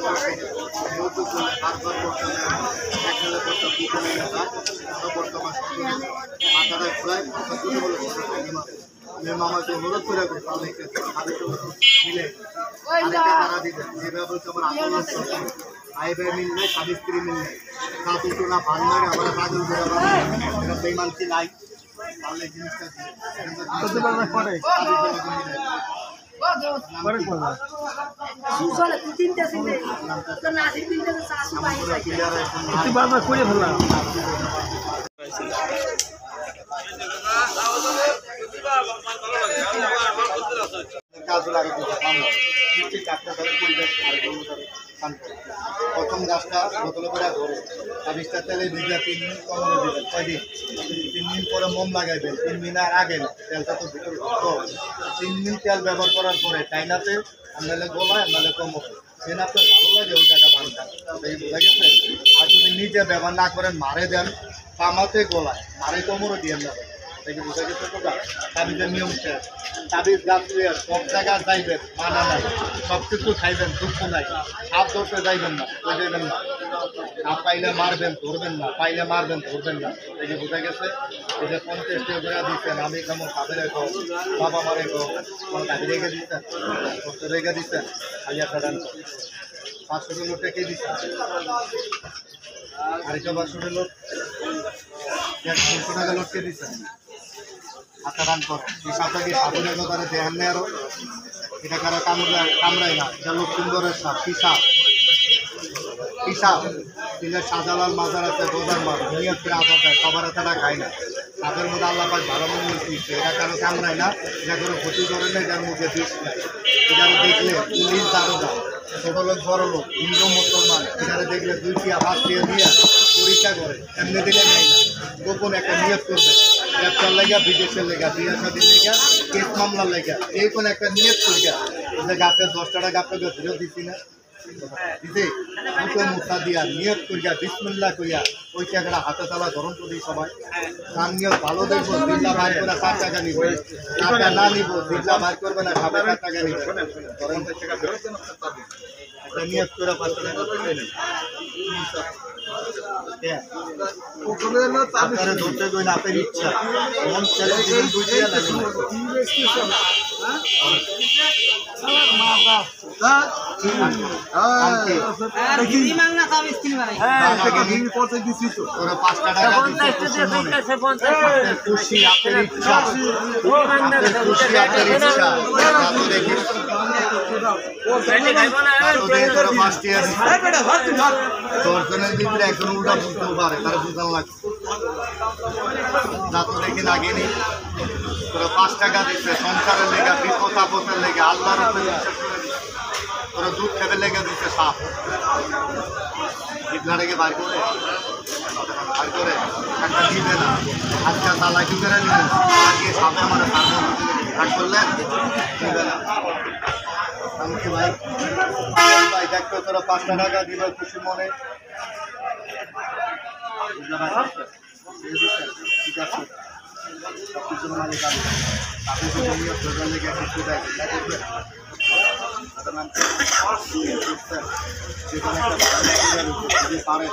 বারবার করতাম একসাথে করতাম দুজনে নেতা বর্তমান মাথাটা ঘুরায় মামাকে অনুরোধ করে মিলে আরেকটা তারা দিবেন যেভাবে বলছে আমার আন্দোলন চলছে ভাই ভাই মিললে স্বামী স্ত্রী মিললে তা দুটো না ভান লাগে আমরা পাগল করে বেমানকি নাই তাহলে জিনিসটা প্রথম গাছটা বোতলে করে ধরে তাবিজটা তেলে ভিজা 3 মিনিট কমানো দেবেন কয়দিন 3 দিন পরে মোম লাগাইবেন 3 দিন আর আগে না তেলটা তো ভিতরে ঢুকতো 3 দিন তেল ব্যবহার করার পরে টাইনাতে নাহলে গোলায় নাহলে কমো সেন আপনার ভালো লাগে ওই টাকা পানটা বোঝা গেছে। আর যদি নিজে ব্যবহার না করেন মারে দেন পামাতে গোলায় মারে কোমরও দিয়ে যাবে বোঝা গেছে তো তাবিজের নিয়ম শেষ। তাবিজ গাছ সব জায়গায় যাইবেন মানা নাই সব কিছু খাইবেন দুঃখ নাই সাপ ধরতে যাইবেন না ওই যাইবেন না সাপ পাইলে মারবেন ধরবেন না পাইলে মারবেন ধরবেন না এই যে বোঝা গেছে। এই যে 50 টাকা দিচ্ছেন আমি কেমন কাজে রেখো বাবা মারে গো কোনো কাজে রেখে দিচ্ছেন করতে রেখে দিচ্ছেন খালি একটা 500 লোকটা কে দিচ্ছেন আরেকটা 500 লোক 100 টাকা লোককে দিচ্ছেন আচ্ছা দান করো এই সাপটাকে সাবুনের ব্যাপারে দেখান নেই আরো এটা কারো কামড়ায় না এটা লোক সুন্দরের সাপ কি সাপ কি সাপ দিলে শাহজালাল মাজার আছে রোজার মাছ নিয়ত করে আপাত সবার এতটা খায় না তাদের মধ্যে আল্লাহ পাক ভালো মনে দিচ্ছে এটা কারো কামড়ায় না এটা কোনো ক্ষতি করে না এটার মধ্যে বিষ নাই এটারও দেখলে পুলিশ দারোগা ছোট লোক বড় লোক হিন্দু মুসলমান এখানে দেখলে 2 টিয়া 5 টিয়া দিয়ে পরীক্ষা করে এমনি দিলে নেয় না গোপন একটা নিয়ত করবে ব্যবসার লেগা বিদেশের লেগা বিয়ে শাদীর লেগা কেস মামলার লেগা এই কোনো একটা নিয়ত করিয়া যে গাছের 10 টাকা গাছটাকে ফেরত দিচ্ছি না দিদি দুটো মুখা দিয়া নিয়ত করিয়া বিসমিল্লাহ করিয়া ওই টাকাটা হাতে তালা গ্রহণ করি সবাই তার নিয়ত ভালো দেখবো দিল্লা ভাই করে 7 টাকা নিব টাকা না নিব দিল্লা ভাই করবে না 7 টাকা নিব একটা নিয়ত করে 5 টাকা করে নেই ধরতে গই না আপনার ইচ্ছা মন ছেলে দিবেন বুঝিয়া লাগে দর্শনের ভিতরে এখন উল্টা বুঝতেও পারে তারা বুঝান লাগছে যা তো দেখি লাগেনি তোরা 5 টাকা দিচ্ছে সংসারের লেগে বিপদ আপদের লেগে আল্লাহর উপরে বিশ্বাস করে দিচ্ছে তোরা দুধ খেতে লেগে দিচ্ছে সাপ জিপলাটাকে বার করে একটা দিবে না আজকাল তালা কি করে নিবেন গিয়ে সাপে মানে বার করলেন দিবে না আমি কি ভাই ভাই দেখতো তোরা 5 টাকা দিবে খুশি মনে ঠিক আছে সবকিছু মালিক আমি আপনি যদি নিয়ে প্রয়োজন লেগে কিছু দেয় যেখানে একটা পারে